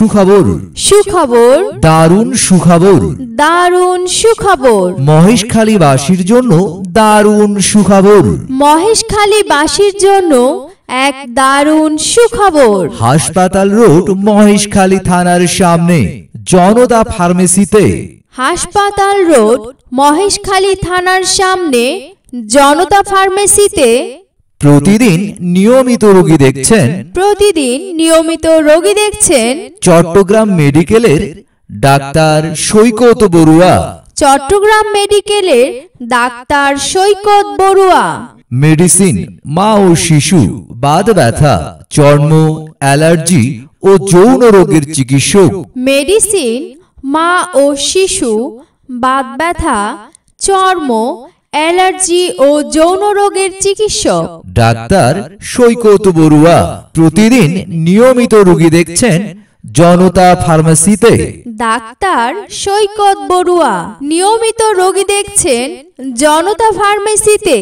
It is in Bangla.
সুখবর সুখবর দারুণ সুখবর দারুণ সুখবর মহেশখালীবাসীর জন্য দারুণ সুখবর মহেশখালীবাসীর জন্য এক দারুণ সুখবর হাসপাতাল রোড মহেশখালী থানার সামনে জনতা ফার্মেসিতে হাসপাতাল রোড মহেশখালী থানার সামনে জনতা ফার্মেসিতে প্রতিদিন নিয়মিত রোগী দেখছেন চট্টগ্রাম মেডিকেলের ডাক্তার সৈকত বড়ুয়া মেডিসিন মা ও শিশু বাত ব্যথা চর্ম অ্যালার্জি ও যৌন রোগের চিকিৎসক মেডিসিন মা ও শিশু বাত ব্যথা চর্ম অ্যালার্জি ও যৌন রোগের চিকিৎসক ডাক্তার সৈকত বড়ুয়া প্রতিদিন নিয়মিত রোগী দেখছেন জনতা ফার্মেসিতে ডাক্তার সৈকত বড়ুয়া নিয়মিত রোগী দেখছেন জনতা ফার্মেসিতে।